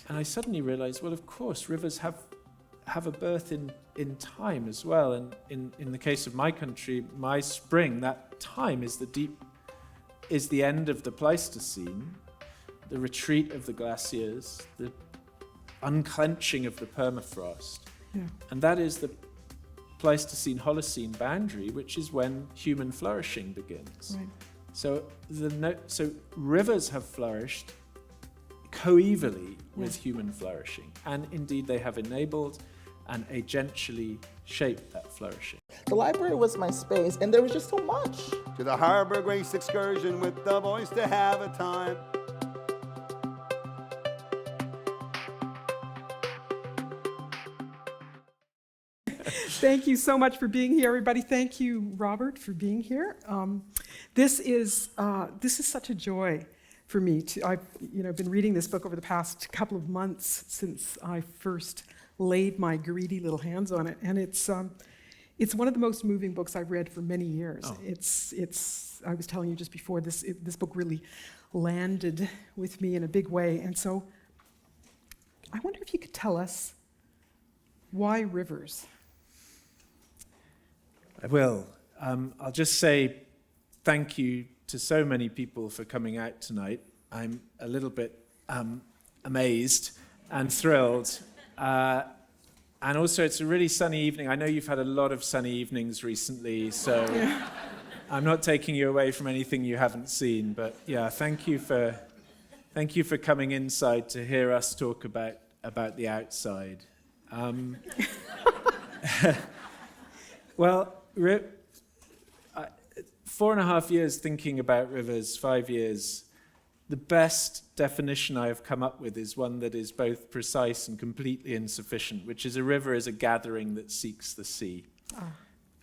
And I suddenly realized, well, of course, rivers have a birth in time as well. And in the case of my country, my spring, that time is the end of the Pleistocene, the retreat of the glaciers, the unclenching of the permafrost. Yeah. And that is the Pleistocene-Holocene boundary, which is when human flourishing begins. Right. So rivers have flourished coevally with human flourishing, and indeed they have enabled and agentially shaped that flourishing. The library was my space, and there was just so much. To the Harbor Grace excursion with the boys to have a time. Thank you so much for being here, everybody. Thank you, Robert, for being here. This is such a joy for me. I've been reading this book over the past couple of months since I first laid my greedy little hands on it, and it's one of the most moving books I've read for many years. Oh. It's I was telling you just before, this book really landed with me in a big way, and so I wonder if you could tell us why rivers. I will. I'll just say thank you to so many people for coming out tonight. I'm a little bit amazed and thrilled. And also, it's a really sunny evening. I know you've had a lot of sunny evenings recently, so I'm not taking you away from anything you haven't seen. But yeah, thank you for coming inside to hear us talk about the outside. Well, 4.5 years thinking about rivers, 5 years. The best definition I have come up with is one that is both precise and completely insufficient, which is a river is a gathering that seeks the sea. Oh.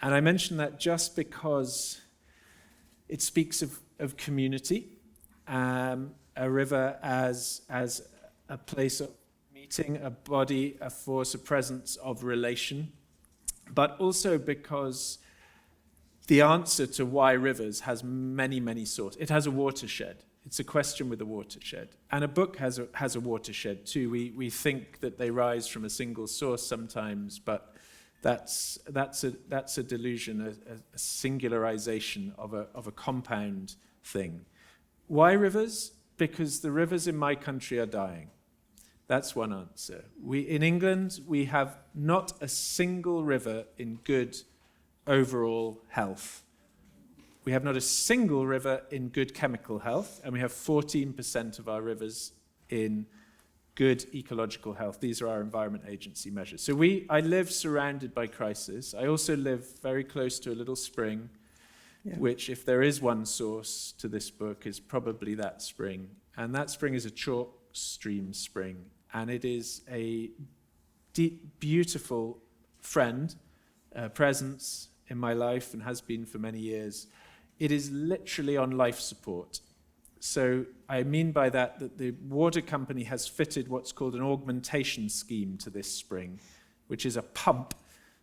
And I mention that just because it speaks of community, a river as a place of meeting, a body, a force, a presence of relation, but also because the answer to why rivers has many, many sources. It has a watershed. It's a question with a watershed. And a book has a watershed too. We think that they rise from a single source sometimes, but that's a delusion, a singularization of a compound thing. Why rivers? Because the rivers in my country are dying. That's one answer. In England, we have not a single river in good overall health. We have not a single river in good chemical health, and we have 14% of our rivers in good ecological health. These are our Environment Agency measures. So I live surrounded by crisis. I also live very close to a little spring, which, if there is one source to this book, is probably that spring. And that spring is a chalk stream spring. And it is a deep, beautiful friend, presence in my life, and has been for many years. It is literally on life support. So I mean by that the water company has fitted what's called an augmentation scheme to this spring, which is a pump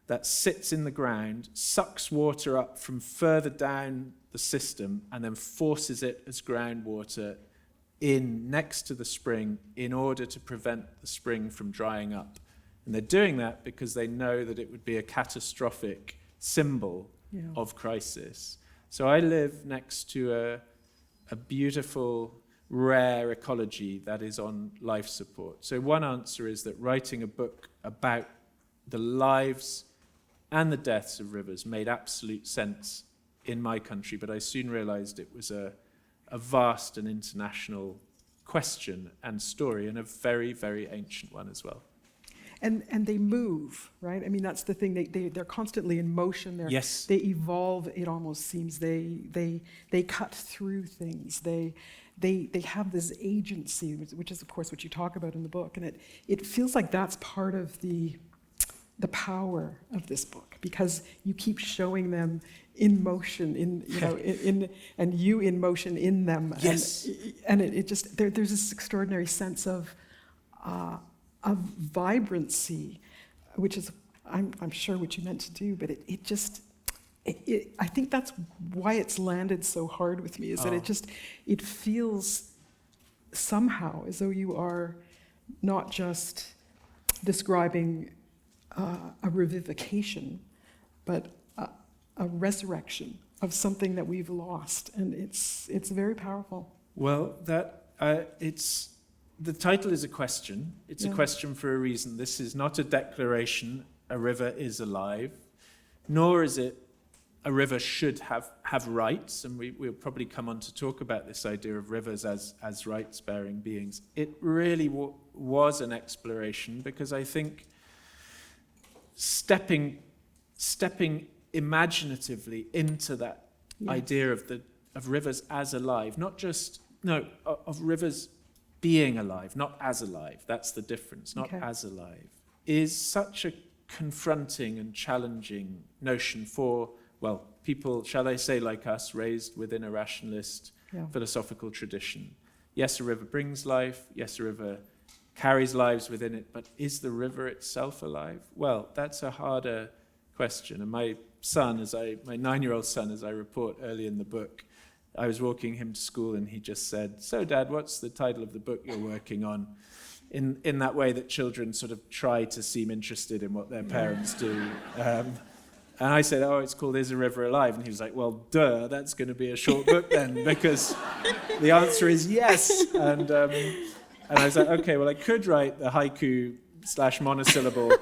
that sits in the ground, sucks water up from further down the system, and then forces it as groundwater in next to the spring in order to prevent the spring from drying up. And they're doing that because they know that it would be a catastrophic symbol of crisis. So I live next to a beautiful, rare ecology that is on life support. So one answer is that writing a book about the lives and the deaths of rivers made absolute sense in my country, but I soon realized it was a vast and international question and story, and a very, very ancient one as well. And they move, right? I mean, that's the thing. They're constantly in motion. They evolve. It almost seems they cut through things. They have this agency, which is of course what you talk about in the book. And it feels like that's part of the power of this book, because you keep showing them in motion, and you in motion in them. Yes. And it just there's this extraordinary sense of vibrancy, which is, I'm sure, what you meant to do, but I think that's why it's landed so hard with me, is that it feels somehow as though you are not just describing a revivification, but a resurrection of something that we've lost, and it's very powerful. Well, the title is a question. It's a question for a reason. This is not a declaration, a river is alive, nor is it a river should have rights, and we'll probably come on to talk about this idea of rivers as rights-bearing beings. It really was an exploration, because I think stepping imaginatively into that idea of rivers as alive, of rivers being alive, not as alive, that's the difference, not as alive, is such a confronting and challenging notion for, well, people, shall I say, like us, raised within a rationalist philosophical tradition. Yes, a river brings life, yes, a river carries lives within it, but is the river itself alive? Well, that's a harder question. And my son, my 9-year-old son, as I report early in the book, I was walking him to school and he just said, "So, Dad, what's the title of the book you're working on?" In that way that children sort of try to seem interested in what their parents do. And I said, "Oh, it's called Is a River Alive?" And he was like, "Well, duh, that's going to be a short book then, because the answer is yes." And I was like, okay, well, I could write the haiku / monosyllable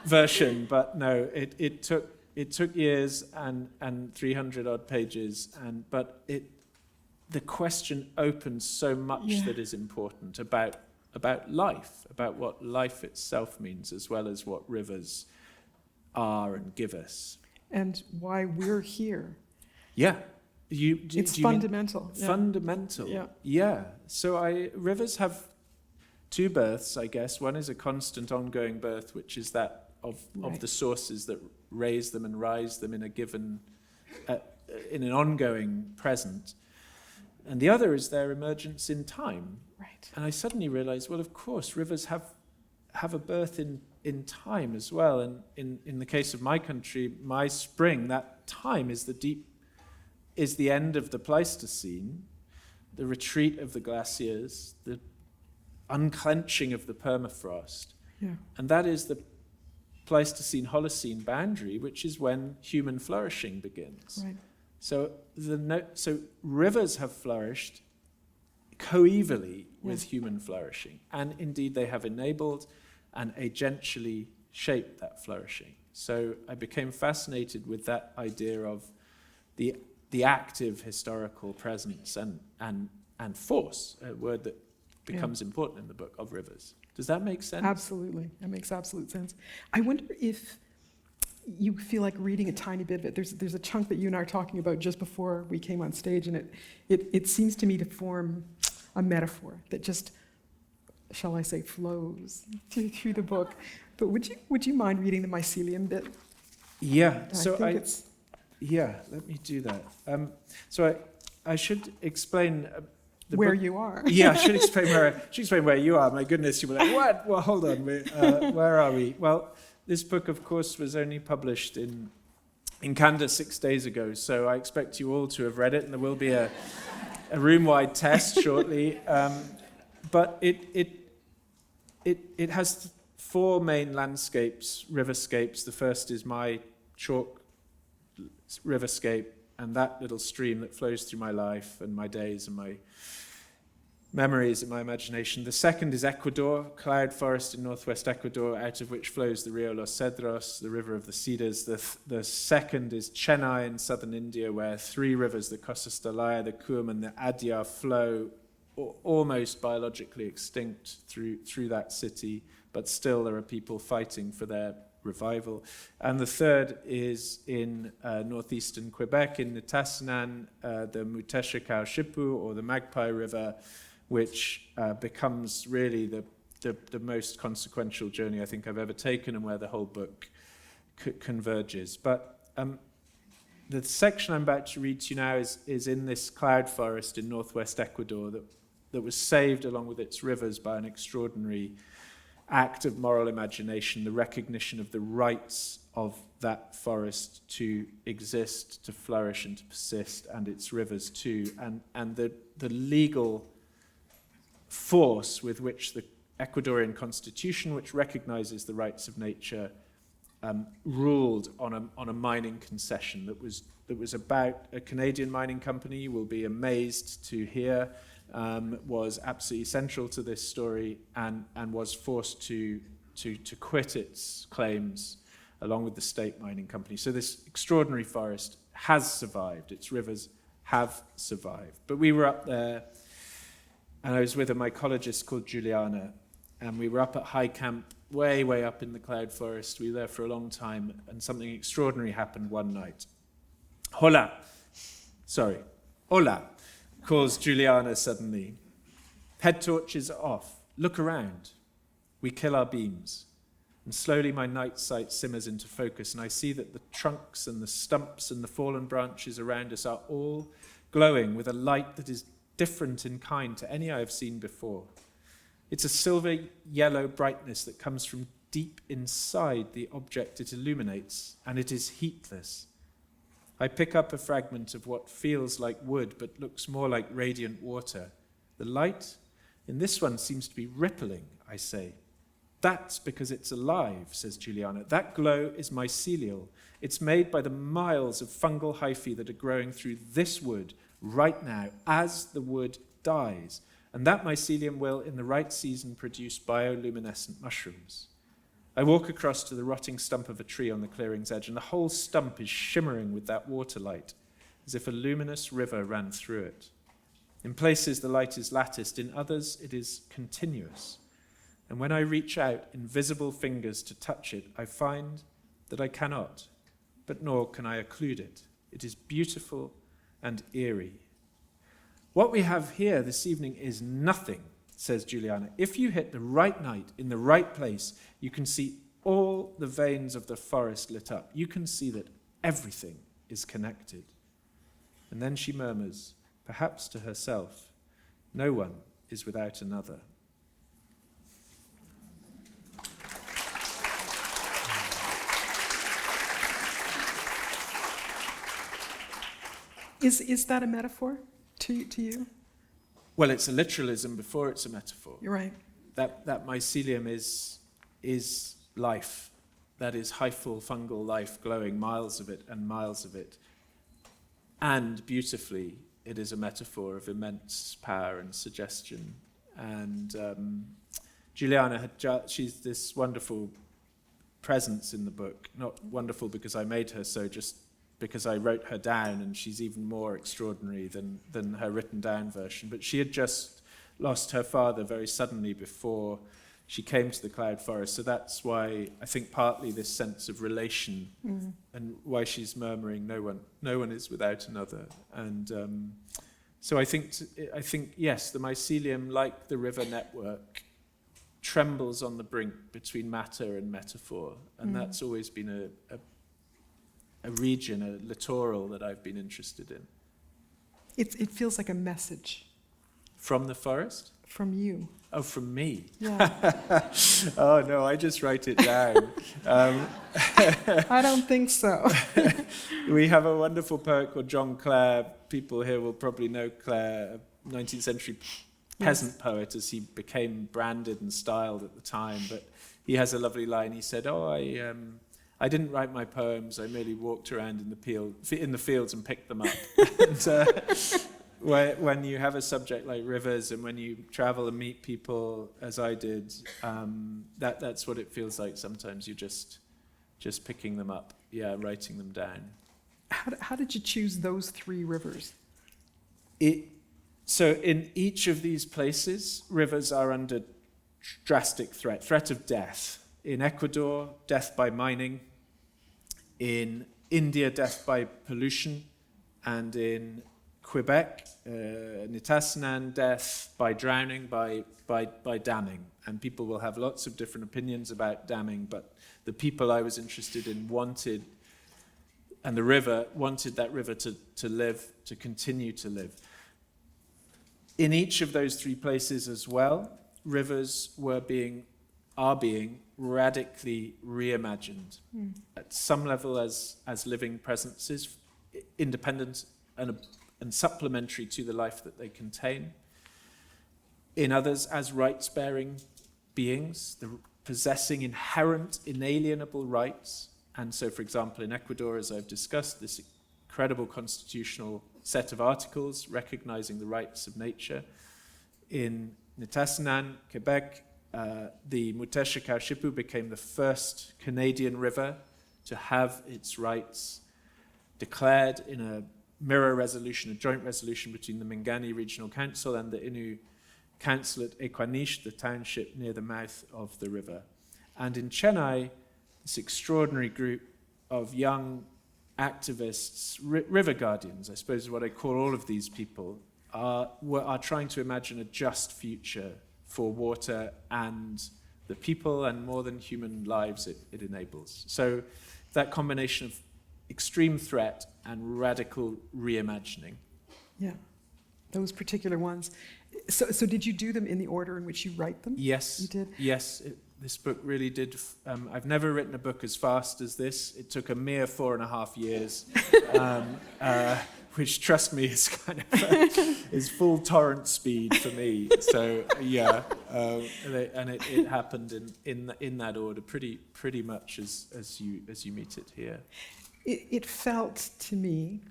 version, but no, it took years and 300 odd pages, but the question opens so much that is important about life, about what life itself means, as well as what rivers are and give us. And why we're here. Yeah. It's fundamental. Fundamental. Yeah. So rivers have two births, I guess. One is a constant ongoing birth, which is that of the sources that raise them and rise them in a given, in an ongoing present. And the other is their emergence in time. Right. And I suddenly realized, well, of course, rivers have a birth in time as well. And in the case of my country, my spring, that time is the end of the Pleistocene, the retreat of the glaciers, the unclenching of the permafrost. Yeah. And that is the Pleistocene-Holocene boundary, which is when human flourishing begins. Right. So rivers have flourished coevally with human flourishing, and indeed they have enabled and agentially shaped that flourishing. So I became fascinated with that idea of the active historical presence and force, a word that becomes important in the book, of rivers. Does that make sense? Absolutely. That makes absolute sense. I wonder if you feel like reading a tiny bit of it. There's a chunk that you and I are talking about just before we came on stage, and it seems to me to form a metaphor that just, shall I say, flows through the book. But would you mind reading the mycelium bit? Yeah. Let me do that. So I should explain where you are. Yeah, I should explain where you are. My goodness, you were like, what? Well, hold on. Where are we? Well, this book, of course, was only published in Canada 6 days ago, so I expect you all to have read it, and there will be a room-wide test shortly. But it has 4 main landscapes, riverscapes. The first is my chalk riverscape, and that little stream that flows through my life and my days and my memories and my imagination. The second is Ecuador, cloud forest in northwest Ecuador, out of which flows the Rio Los Cedros, the river of the cedars. The second is Chennai in southern India, where 3 rivers, the Kosastalaya, the Coom, and the Adyar, flow almost biologically extinct through that city, but still there are people fighting for their revival. And the third is in northeastern Quebec, in Nitassinan, the Muteshakau-Shipu, or the Magpie River, which becomes really the most consequential journey I think I've ever taken, and where the whole book converges. But the section I'm about to read to you now is in this cloud forest in northwest Ecuador that was saved along with its rivers by an extraordinary act of moral imagination, the recognition of the rights of that forest to exist, to flourish, and to persist, and its rivers too, and the legal force with which Ecuadorian constitution, which recognizes the rights of nature, ruled on a mining concession that was about a Canadian mining company, you will be amazed to hear, was absolutely central to this story and was forced to quit its claims along with the state mining company. So this extraordinary forest has survived, its rivers have survived. But we were up there, and I was with a mycologist called Juliana, and we were up at high camp, way, way up in the cloud forest. We were there for a long time, and something extraordinary happened one night. Hola, calls Juliana suddenly. Head torches are off. Look around. We kill our beams. And slowly my night sight simmers into focus, and I see that the trunks and the stumps and the fallen branches around us are all glowing with a light that is different in kind to any I have seen before. It's a silver-yellow brightness that comes from deep inside the object it illuminates, and it is heatless. I pick up a fragment of what feels like wood but looks more like radiant water. The light in this one seems to be rippling, I say. That's because it's alive, says Juliana. That glow is mycelial. It's made by the miles of fungal hyphae that are growing through this wood right now as the wood dies. And that mycelium will, in the right season, produce bioluminescent mushrooms. I walk across to the rotting stump of a tree on the clearing's edge, and the whole stump is shimmering with that water light, as if a luminous river ran through it. In places, the light is latticed. In others, it is continuous. And when I reach out invisible fingers to touch it, I find that I cannot, but nor can I occlude it. It is beautiful and eerie. What we have here this evening is nothing, says Juliana. If you hit the right night in the right place, you can see all the veins of the forest lit up. You can see that everything is connected. And then she murmurs, perhaps to herself, no one is without another. Is that a metaphor to you? Well, it's a literalism before it's a metaphor. You're right. That mycelium is life. That is hyphal fungal life glowing, miles of it and miles of it. And beautifully, it is a metaphor of immense power and suggestion. And Juliana, she's this wonderful presence in the book. Not wonderful because I made her so, just because I wrote her down, and she's even more extraordinary than her written down version. But she had just lost her father very suddenly before she came to the cloud forest. So that's why I think partly this sense of relation and why she's murmuring, no one is without another. And so I think, yes, the mycelium, like the river network, trembles on the brink between matter and metaphor. And that's always been a region, a littoral that I've been interested in. It feels like a message. From the forest? From you. Oh, from me? Yeah. Oh, no, I just write it down. I don't think so. We have a wonderful poet called John Clare. People here will probably know Clare, a 19th century peasant poet, as he became branded and styled at the time. But he has a lovely line. He said, I didn't write my poems, I merely walked around in the fields and picked them up. And, when you have a subject like rivers and when you travel and meet people, as I did, that's what it feels like sometimes. You're just picking them up, writing them down. How did you choose those three rivers? So in each of these places, rivers are under drastic threat of death. In Ecuador, death by mining. In India, death by pollution. And in Quebec, Nitassinan, death by drowning, by damming. And people will have lots of different opinions about damming, but the people I was interested in wanted that river to live, to continue to live. In each of those three places as well, rivers are being radically reimagined at some level as living presences, independent and supplementary to the life that they contain. In others, as rights-bearing beings, possessing inherent, inalienable rights. And so, for example, in Ecuador, as I've discussed, this incredible constitutional set of articles recognizing the rights of nature. In Nitassinan, Quebec, the Muteshika-Shipu became the first Canadian river to have its rights declared in a mirror resolution, a joint resolution between the Mingani Regional Council and the Innu Council at Equaniche, the township near the mouth of the river. And in Chennai, this extraordinary group of young activists, river guardians, I suppose is what I call all of these people, are trying to imagine a just future for water and the people and more than human lives it enables. So that combination of extreme threat and radical reimagining. Yeah, those particular ones. So did you do them in the order in which you write them? Yes. You did? Yes, this book really did. I've never written a book as fast as this. It took a mere 4.5 years, which, trust me, is kind of is full torrent speed for me. So yeah, and it happened in that order, pretty much as you meet it here. It felt to me,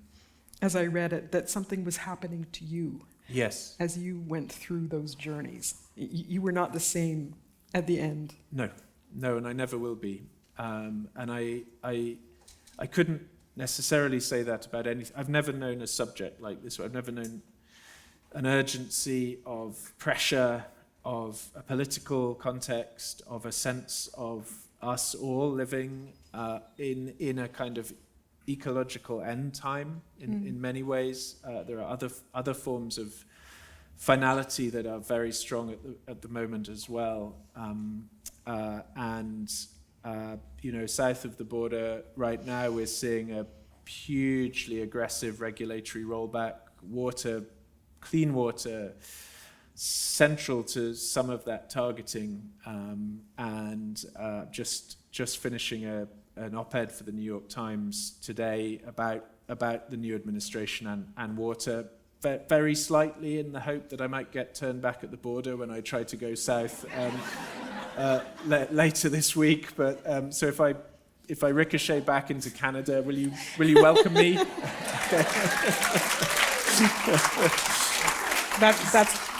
as I read it, that something was happening to you. Yes. As you went through those journeys. You were not the same at the end. No, and I never will be. And I couldn't necessarily say that about anything. I've never known a subject like this. I've never known an urgency of pressure, of a political context, of a sense of us all living in a kind of ecological end time in many ways. There are other forms of finality that are very strong at the moment as well. South of the border right now we're seeing a hugely aggressive regulatory rollback. Clean water, central to some of that targeting, and just finishing an op-ed for the New York Times today about the new administration and water, very slightly in the hope that I might get turned back at the border when I try to go south later this week. But so if I ricochet back into Canada, will you welcome me?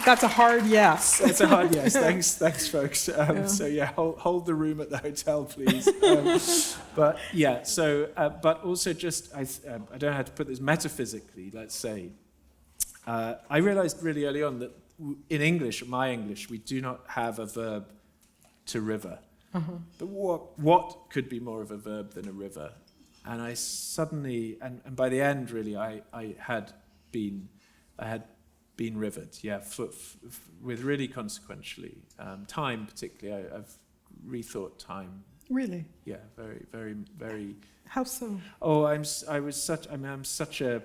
That's a hard yes. That's a hard yes. Thanks, folks. So yeah, hold the room at the hotel, please. But yeah, so but also just I don't know how to put this metaphysically. Let's say I realized really early on that in English, my English, we do not have a verb to river. Uh-huh. But what could be more of a verb than a river? And I suddenly, and by the end, really, I had been rivered, with really consequentially. Time, particularly, I've rethought time. Really? Yeah, very, very, very. How so? Oh, I'm such a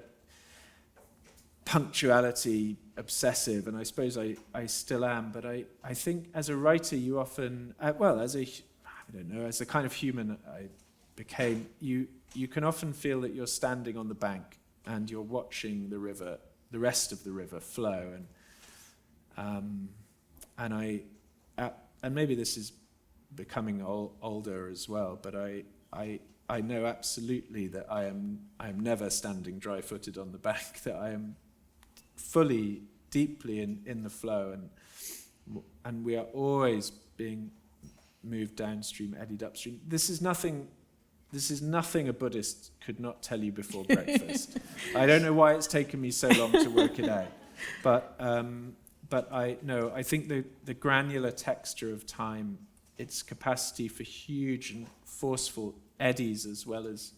punctuality obsessive, and I suppose I still am. But I think as a writer, you often, as a kind of human I became, you can often feel that you're standing on the bank and you're watching the river, the rest of the river flow, and maybe this is becoming older as well, but I know absolutely that I am never standing dry-footed on the bank, that I am fully, deeply in the flow, and we are always being moved downstream, eddied upstream. This is nothing a Buddhist could not tell you before breakfast. I don't know why it's taken me so long to work it out, but I think the granular texture of time, its capacity for huge and forceful eddies as well as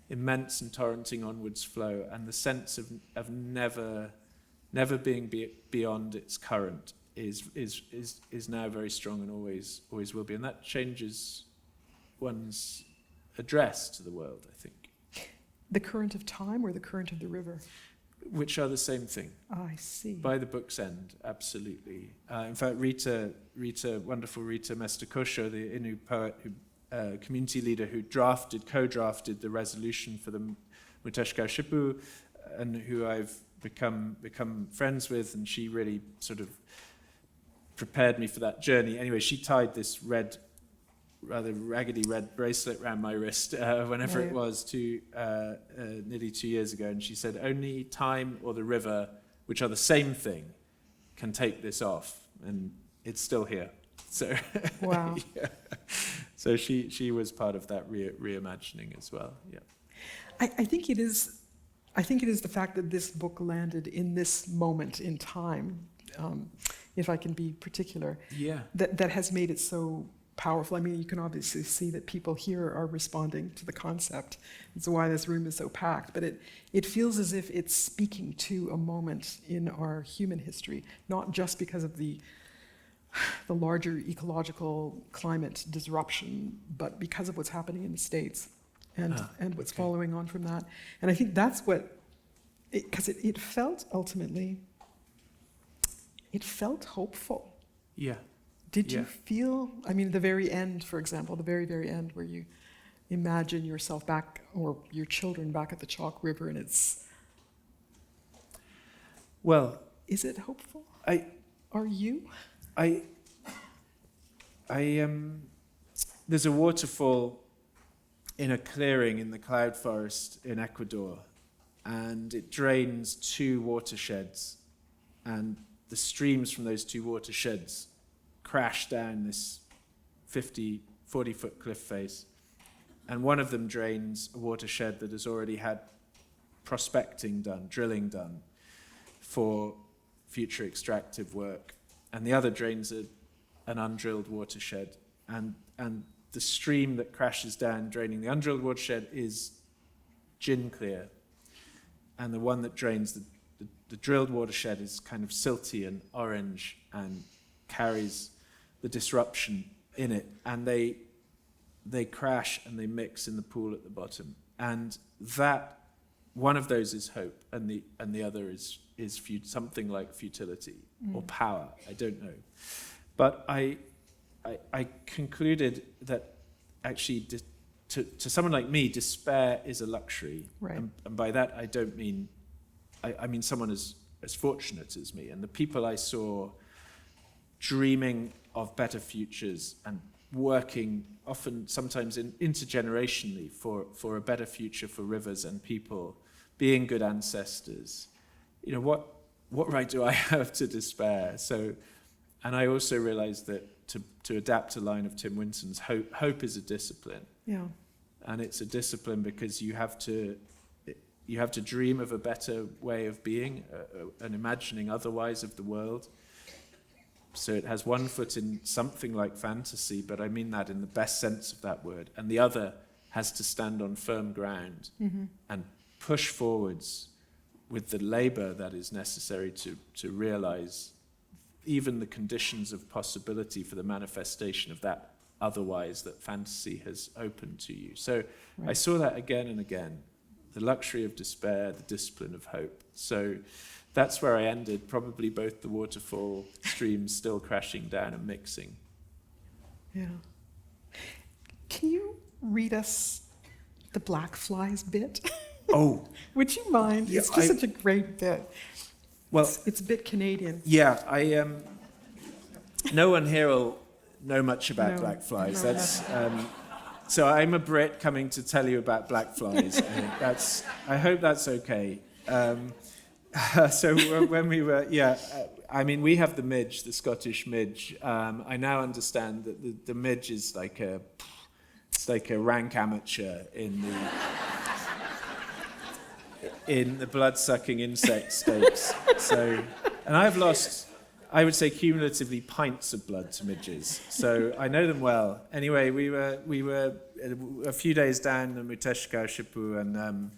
immense and torrenting onwards flow, and the sense of never being beyond its current is now very strong and always will be, and that changes one's address to the world, I think. The current of time or the current of the river? Which are the same thing. Oh, I see. By the book's end, absolutely. In fact, wonderful Rita Mestakosho, the Innu poet, community leader who co-drafted the resolution for the Muteshka-Shipu, and who I've become friends with, and she really sort of prepared me for that journey. Anyway, she tied this rather raggedy red bracelet around my wrist whenever it was nearly 2 years ago, and she said, only time or the river, which are the same thing, can take this off, and it's still here. So wow. Yeah. So she was part of that reimagining as well. Yeah. I think it is the fact that this book landed in this moment in time, if I can be particular, that has made it so powerful. I mean, you can obviously see that people here are responding to the concept. That's why this room is so packed. But it feels as if it's speaking to a moment in our human history, not just because of the larger ecological climate disruption, but because of what's happening in the States and what's following on from that. And I think that's what, because it felt ultimately, it felt hopeful. Yeah. Did you feel, I mean, the very end, for example, the very, very end, where you imagine yourself back, or your children back at the Chalk River, and it's... Well... Is it hopeful? Are you? There's a waterfall in a clearing in the cloud forest in Ecuador, and it drains 2 watersheds, and the streams from those 2 watersheds crash down this 40-foot cliff face, and one of them drains a watershed that has already had prospecting done, drilling done for future extractive work, and the other drains an undrilled watershed, and the stream that crashes down draining the undrilled watershed is gin clear, and the one that drains the drilled watershed is kind of silty and orange and carries the disruption in it, and they crash and they mix in the pool at the bottom, and that one of those is hope, and the other is something like futility or power. I don't know, but I concluded that actually to someone like me, despair is a luxury, right. And by that I don't mean I mean someone as fortunate as me, and the people I saw dreaming of better futures and working often sometimes intergenerationally for a better future for rivers and people, being good ancestors. You know, what right do I have to despair? So, and I also realized that to adapt a line of Tim Winton's, hope is a discipline. Yeah. And it's a discipline because you have to dream of a better way of being, an imagining otherwise of the world. So it has one foot in something like fantasy, but I mean that in the best sense of that word. And the other has to stand on firm ground and push forwards with the labor that is necessary to realize even the conditions of possibility for the manifestation of that otherwise that fantasy has opened to you. So I saw that again and again, the luxury of despair, the discipline of hope. So that's where I ended, probably both the waterfall streams still crashing down and mixing. Yeah. Can you read us the black flies bit? Oh. Would you mind? Yeah, it's just such a great bit. Well, it's a bit Canadian. Yeah, no one here will know much about black flies. No. That's so I'm a Brit coming to tell you about black flies. I hope that's okay. So when we were, I mean, we have the midge, the Scottish midge. I now understand that the midge is like a rank amateur in the blood-sucking insect stakes. So, and I've lost, I would say, cumulatively pints of blood to midges. So I know them well. Anyway, we were a few days down the Muteshka Shipu, and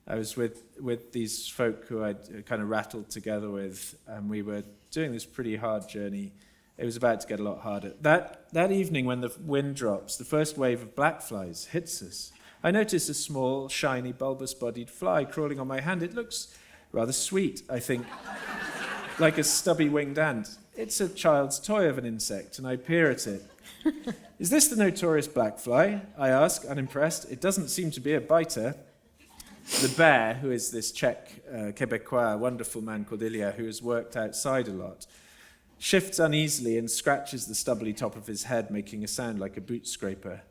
I was with these folk who I'd kind of rattled together with, and we were doing this pretty hard journey. It was about to get a lot harder. That evening when the wind drops, the first wave of black flies hits us. I notice a small, shiny, bulbous-bodied fly crawling on my hand. It looks rather sweet, I think, like a stubby-winged ant. It's a child's toy of an insect, and I peer at it. Is this the notorious black fly? I ask, unimpressed. It doesn't seem to be a biter. The bear, who is this Czech, Quebecois, wonderful man called Ilya, who has worked outside a lot, shifts uneasily and scratches the stubbly top of his head, making a sound like a boot scraper.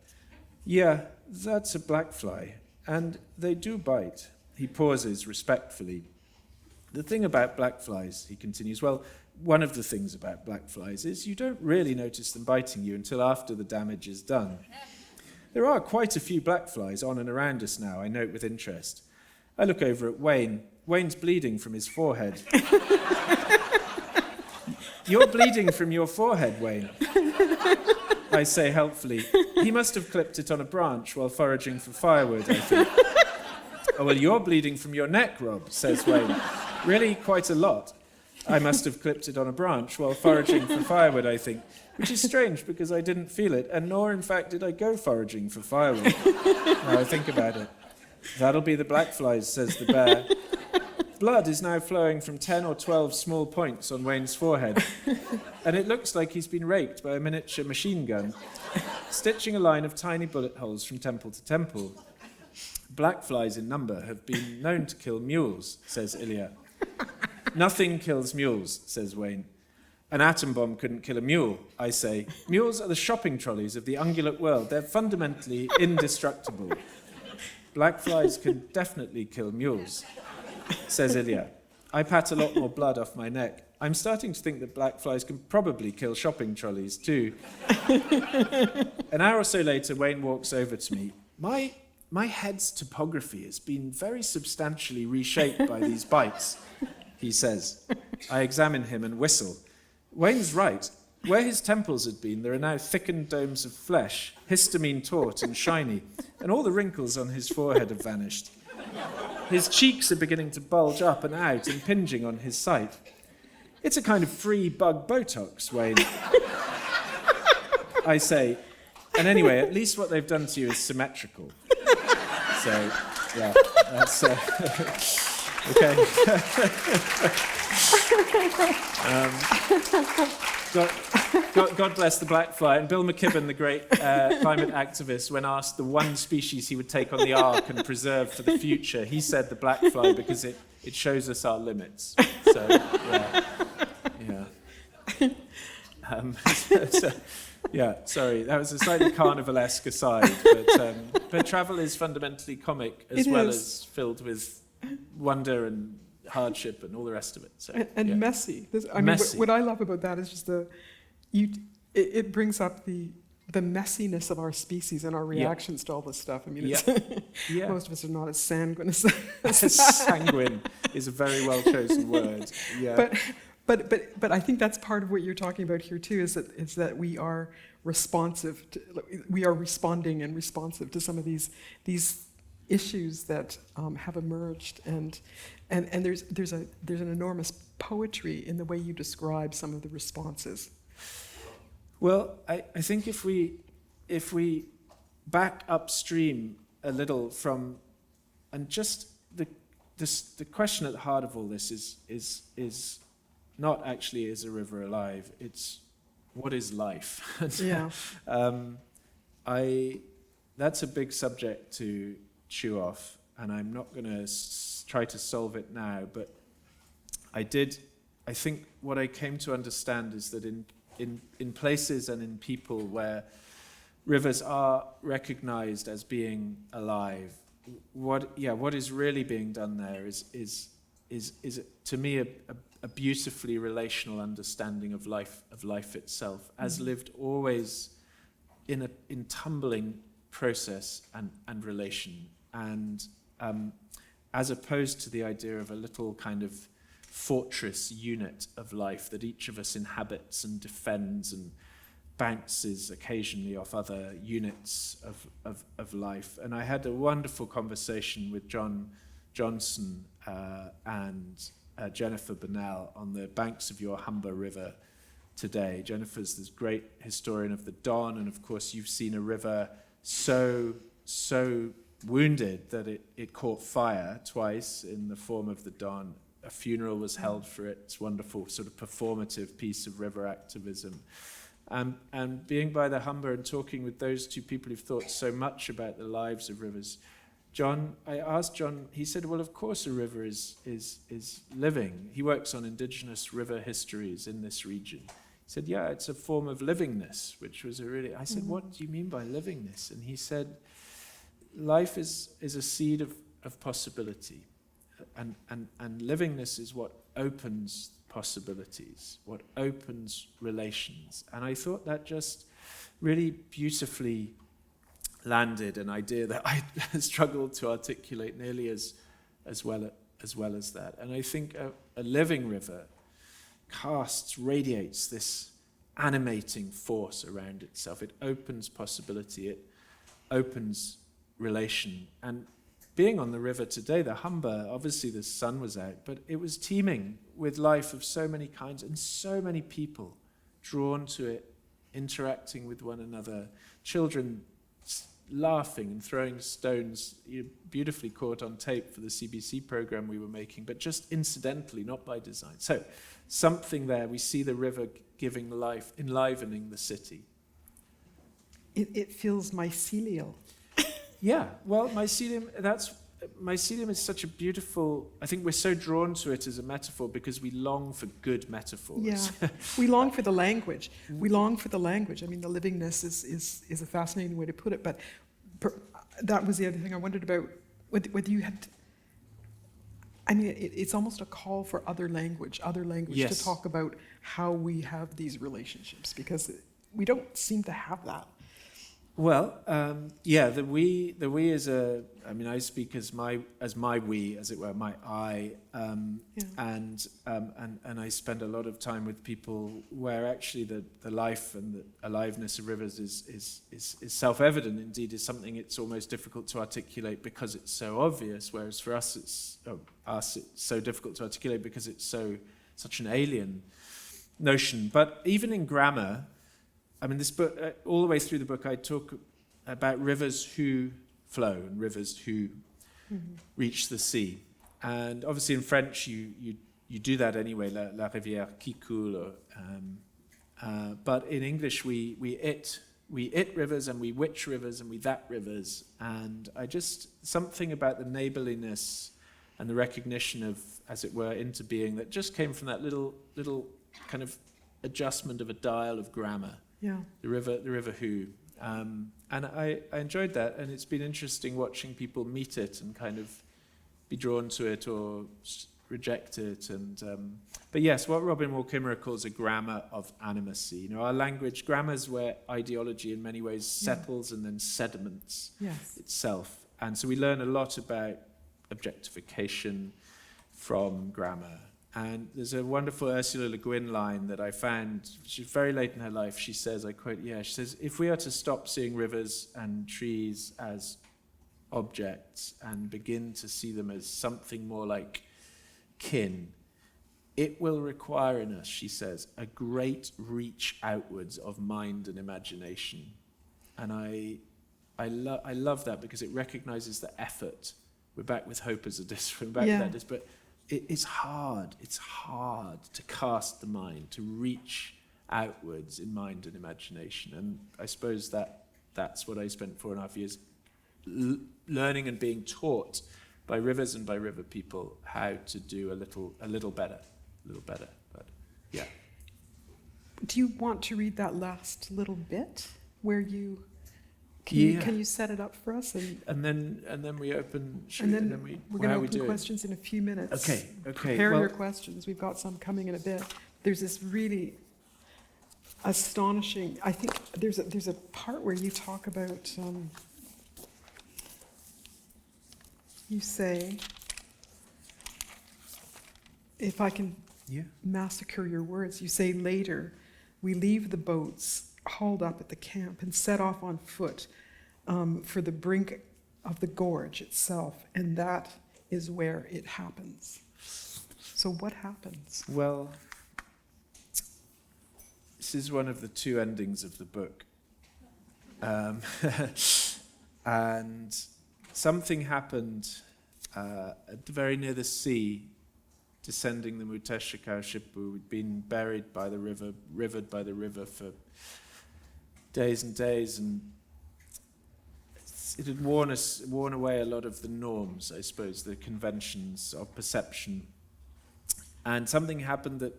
Yeah, that's a blackfly, and they do bite. He pauses respectfully. The thing about blackflies, he continues, well, one of the things about blackflies is you don't really notice them biting you until after the damage is done. There are quite a few blackflies on and around us now, I note with interest. I look over at Wayne. Wayne's bleeding from his forehead. You're bleeding from your forehead, Wayne, I say helpfully. He must have clipped it on a branch while foraging for firewood, I think. Oh, well, you're bleeding from your neck, Rob, says Wayne. Really, quite a lot. I must have clipped it on a branch while foraging for firewood, I think, which is strange because I didn't feel it, and nor, in fact, did I go foraging for firewood. Now I think about it. That'll be the blackflies, says the bear. Blood is now flowing from 10 or 12 small points on Wayne's forehead, and it looks like he's been raked by a miniature machine gun, stitching a line of tiny bullet holes from temple to temple. Blackflies in number have been known to kill mules, says Ilya. Nothing kills mules, says Wayne. An atom bomb couldn't kill a mule, I say. Mules are the shopping trolleys of the ungulate world. They're fundamentally indestructible. Blackflies can definitely kill mules, says Ilya. I pat a lot more blood off my neck. I'm starting to think that blackflies can probably kill shopping trolleys too. An hour or so later, Wayne walks over to me. My head's topography has been very substantially reshaped by these bites, he says. I examine him and whistle. Wayne's right. Where his temples had been, there are now thickened domes of flesh, histamine taut and shiny, and all the wrinkles on his forehead have vanished. His cheeks are beginning to bulge up and out, impinging on his sight. It's a kind of free bug Botox, Wayne, I say. And anyway, at least what they've done to you is symmetrical. So, yeah, that's okay. God bless the blackfly. And Bill McKibben, the great climate activist, when asked the one species he would take on the ark and preserve for the future, he said the blackfly because it shows us our limits. So, yeah. Yeah, sorry, that was a slightly carnivalesque aside, but travel is fundamentally comic as as filled with wonder and hardship and all the rest of it. So, and messy. Messy. What I love about that is just it brings up the messiness of our species and our reactions to all this stuff. I mean, most of us are not as sanguine as sanguine is a very well chosen word. Yeah. But I think that's part of what you're talking about here too, is that we are responsive, we are responding and responsive to some of these issues that have emerged, and there's an enormous poetry in the way you describe some of the responses. Well, I think if we back upstream a little from, and just the question at the heart of all this is not actually is a river alive, it's what is life? Yeah. That's a big subject to chew off, and I'm not going to try to solve it now, but I think what I came to understand is that in places and in people where rivers are recognized as being alive, what is really being done there is to me a beautifully relational understanding of life itself, as lived always in tumbling process and relation, and as opposed to the idea of a little kind of fortress unit of life that each of us inhabits and defends and bounces occasionally off other units of life. And I had a wonderful conversation with John Johnson and Jennifer Burnell on the banks of your Humber River today. Jennifer's this great historian of the Don, and of course you've seen a river so wounded that it caught fire twice in the form of the Don. A funeral was held for it. It's a wonderful sort of performative piece of river activism. And being by the Humber and talking with those two people who've thought so much about the lives of rivers, I asked John, he said, well, of course a river is living. He works on indigenous river histories in this region. He said, yeah, it's a form of livingness, which was I said, what do you mean by livingness? And he said, life is a seed of possibility. And livingness is what opens possibilities, what opens relations. And I thought that just really beautifully landed an idea that I struggled to articulate nearly as well as that. And I think a living river radiates this animating force around itself. It opens possibility, it opens relation. And being on the river today, the Humber, obviously the sun was out, but it was teeming with life of so many kinds and so many people drawn to it, interacting with one another, children laughing and throwing stones, beautifully caught on tape for the CBC program we were making, but just incidentally, not by design. So something there, we see the river giving life, enlivening the city. It feels mycelial. Yeah, well, mycelium is such a beautiful, I think we're so drawn to it as a metaphor because we long for good metaphors. Yeah, we long for the language. We long for the language. I mean, the livingness is a fascinating way to put it, but that was the other thing I wondered about, whether you had, I mean, it's almost a call for other language Yes. to talk about how we have these relationships, because we don't seem to have that. Well, yeah, the we is I mean, I speak as my we, as it were, my I, and I spend a lot of time with people where actually the life and the aliveness of rivers is self-evident. Indeed, is something it's almost difficult to articulate because it's so obvious. Whereas for us, it's so difficult to articulate because it's such an alien notion. But even in grammar, I mean, this book, all the way through the book, I talk about rivers who flow and rivers who reach the sea. And obviously in French, you do that anyway, la rivière qui coule. But in English, we it rivers and we which rivers and we that rivers. And something about the neighborliness and the recognition of, as it were, interbeing that just came from that little kind of adjustment of a dial of grammar. Yeah. The river who. And I enjoyed that, and it's been interesting watching people meet it and kind of be drawn to it or reject it. And but yes, what Robin Wall Kimmerer calls a grammar of animacy. You know, our language, grammar is where ideology in many ways settles and then sediments itself. And so we learn a lot about objectification from grammar. And there's a wonderful Ursula Le Guin line that I found. She's very late in her life. She says, I quote, she says, if we are to stop seeing rivers and trees as objects and begin to see them as something more like kin, it will require in us, she says, a great reach outwards of mind and imagination. And I love that because it recognizes the effort. We're back with hope as a discipline, with that, but it's hard to cast the mind, to reach outwards in mind and imagination. And I suppose that's what I spent 4.5 years learning and being taught by rivers and by river people how to do a little better. But yeah. Do you want to read that last little bit where you can you set it up for us and then we open we're going to open questions in a few minutes. Okay. Prepare your questions. We've got some coming in a bit. There's this really astonishing. I think there's a part where you talk about. You say, if I can massacre your words, you say later, we leave the boats hauled up at the camp and set off on foot for the brink of the gorge itself, and that is where it happens. So what happens? Well, this is one of the two endings of the book. And something happened very near the sea, descending the Muteshikau Shipu. We'd been buried by the river, rivered by the river for days and days, and it had worn away a lot of the norms, I suppose, the conventions of perception. And something happened that,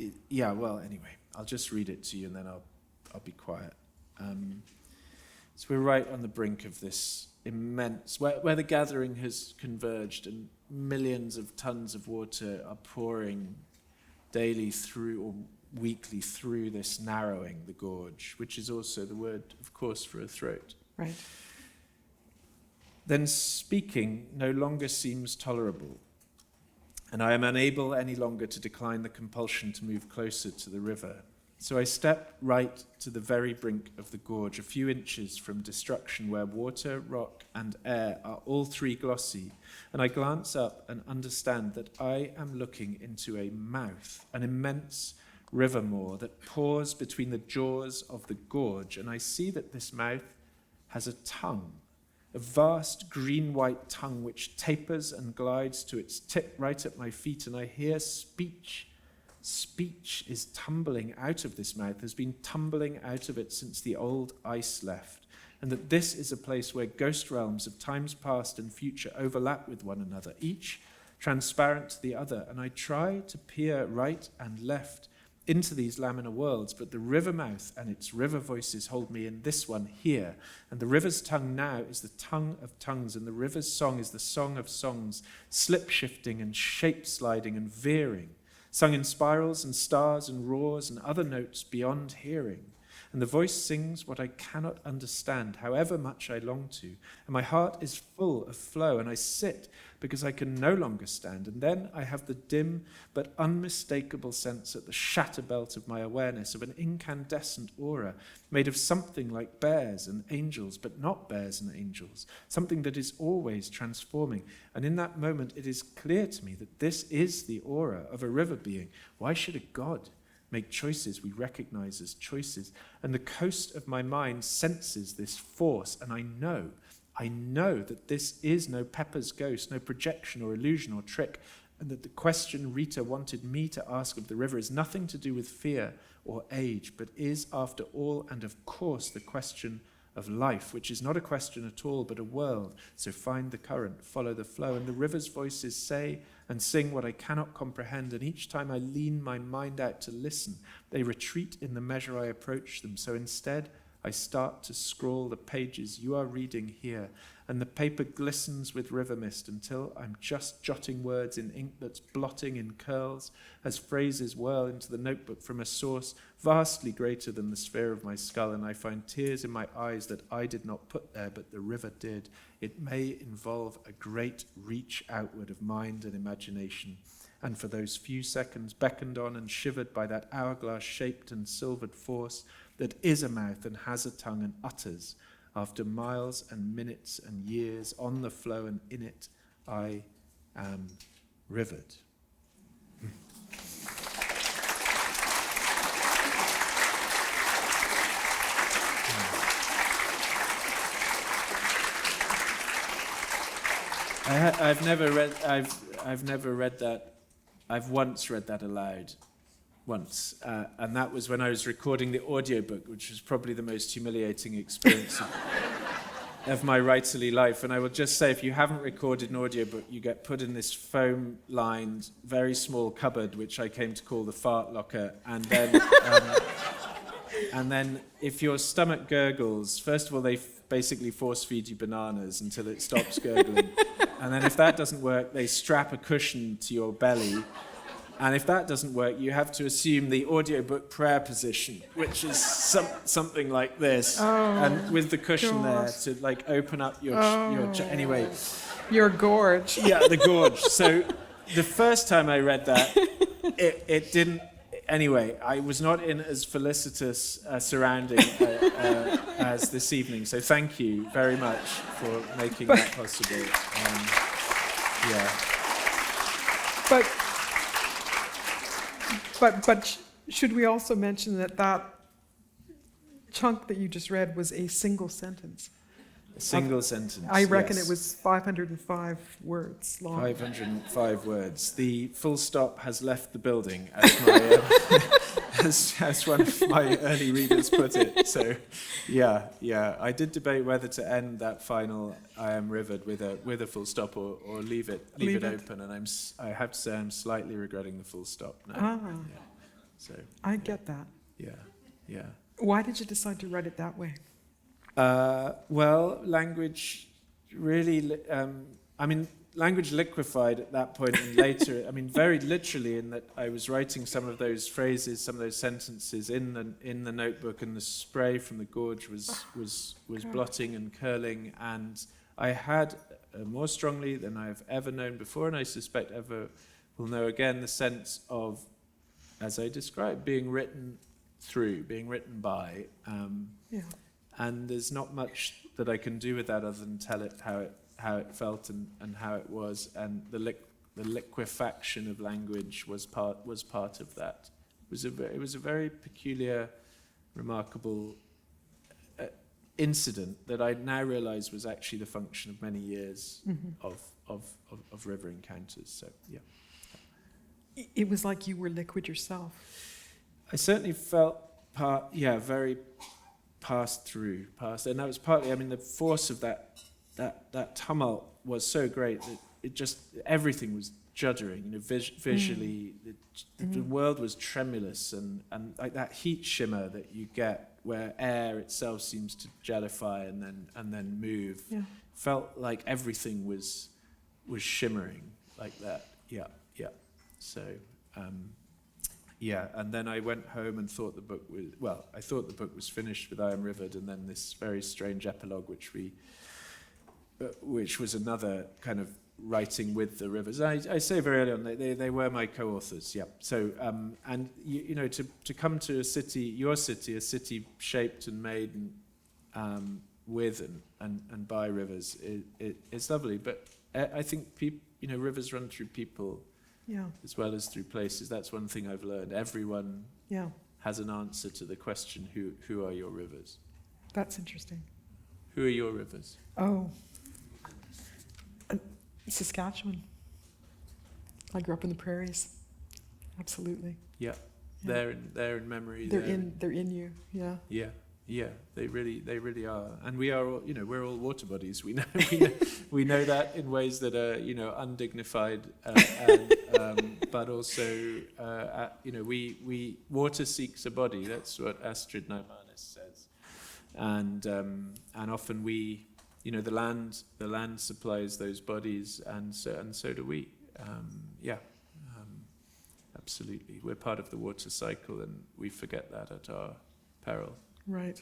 anyway, I'll just read it to you and then I'll be quiet. So we're right on the brink of this immense, where the gathering has converged and millions of tons of water are pouring daily through or weekly through this narrowing, the gorge, which is also the word, of course, for a throat. Right. Then speaking no longer seems tolerable, and I am unable any longer to decline the compulsion to move closer to the river. So I step right to the very brink of the gorge, a few inches from destruction, where water, rock, and air are all three glossy, and I glance up and understand that I am looking into a mouth, an immense river moor that pours between the jaws of the gorge, and I see that this mouth has a tongue, a vast green-white tongue which tapers and glides to its tip right at my feet, and I hear speech. Speech is tumbling out of this mouth, has been tumbling out of it since the old ice left, and that this is a place where ghost realms of times past and future overlap with one another, each transparent to the other, and I try to peer right and left into these laminar worlds, but the river mouth and its river voices hold me in this one here, and the river's tongue now is the tongue of tongues, and the river's song is the song of songs, slip-shifting and shape-sliding and veering, sung in spirals and stars and roars and other notes beyond hearing. And the voice sings what I cannot understand, however much I long to. And my heart is full of flow, and I sit because I can no longer stand. And then I have the dim but unmistakable sense at the shatter belt of my awareness of an incandescent aura made of something like bears and angels, but not bears and angels, something that is always transforming. And in that moment, it is clear to me that this is the aura of a river being. Why should a god make choices we recognize as choices? And the coast of my mind senses this force, and I know that this is no Pepper's ghost, no projection or illusion or trick, and that the question Rita wanted me to ask of the river is nothing to do with fear or age, but is, after all, and of course, the question of life, which is not a question at all, but a world. So find the current, follow the flow, and the river's voices say and sing what I cannot comprehend, and each time I lean my mind out to listen, they retreat in the measure I approach them. So instead, I start to scrawl the pages you are reading here, and the paper glistens with river mist until I'm just jotting words in ink that's blotting in curls as phrases whirl into the notebook from a source vastly greater than the sphere of my skull, and I find tears in my eyes that I did not put there, but the river did. It may involve a great reach outward of mind and imagination, and for those few seconds beckoned on and shivered by that hourglass-shaped and silvered force that is a mouth and has a tongue and utters, after miles and minutes and years on the flow and in it, I am rivered. I've never read that. I've once read that aloud. Once, and that was when I was recording the audiobook, which was probably the most humiliating experience of my writerly life. And I will just say, if you haven't recorded an audiobook, you get put in this foam-lined, very small cupboard, which I came to call the fart locker, and then if your stomach gurgles, first of all, they basically force-feed you bananas until it stops gurgling, and then if that doesn't work, they strap a cushion to your belly. And if that doesn't work, you have to assume the audiobook prayer position, which is something like this, and with the cushion there to like open up your anyway. Your gorge. Yeah, the gorge. So the first time I read that, it didn't. Anyway, I was not in as felicitous surrounding as this evening. So thank you very much for making that possible. But should we also mention that chunk that you just read was a single sentence? A single sentence. I reckon it was 505 words long. 505 words. The full stop has left the building, as my as one of my early readers put it. So, yeah, I did debate whether to end that final "I am rivered" with a full stop or leave it open, and I have to say I'm slightly regretting the full stop now. Yeah. So I get that. Yeah. Why did you decide to write it that way? Well, language really. Language liquefied at that point and later. Very literally, in that I was writing some of those phrases, some of those sentences in the notebook, and the spray from the gorge was blotting and curling, and I had more strongly than I've ever known before, and I suspect ever will know again, the sense of, as I described, being written through, being written by, and there's not much that I can do with that other than tell it how it felt and how it was, and the liquefaction of language was part of that. It was a very peculiar, remarkable incident that I now realise was actually the function of many years of river encounters. So yeah, It was like you were liquid yourself. I certainly felt very passed, and that was partly. The force of that tumult was so great that it just everything was juddering. Visually, the world was tremulous, and like that heat shimmer that you get where air itself seems to jellify and then move. Yeah. Felt like everything was shimmering like that. Yeah. So. And then I went home and thought the book was finished with I Am Rivered, and then this very strange epilogue, which was another kind of writing with the rivers. I say very early on, they were my co-authors, yeah. So, and to come to a city shaped and made with and by rivers, it's lovely. But I think rivers run through people, as well as through places. That's one thing I've learned. Everyone has an answer to the question, who are your rivers? That's interesting. Who are your rivers? Oh, Saskatchewan. I grew up in the prairies. Absolutely. Yeah. They're in memory. They're in you. Yeah. Yeah. They really are. And we are all, we're all water bodies. We know that in ways that are, undignified, but also, we water seeks a body. That's what Astrid Naimanis says. And often we, the land supplies those bodies, and so do we. Absolutely. We're part of the water cycle, and we forget that at our peril. Right.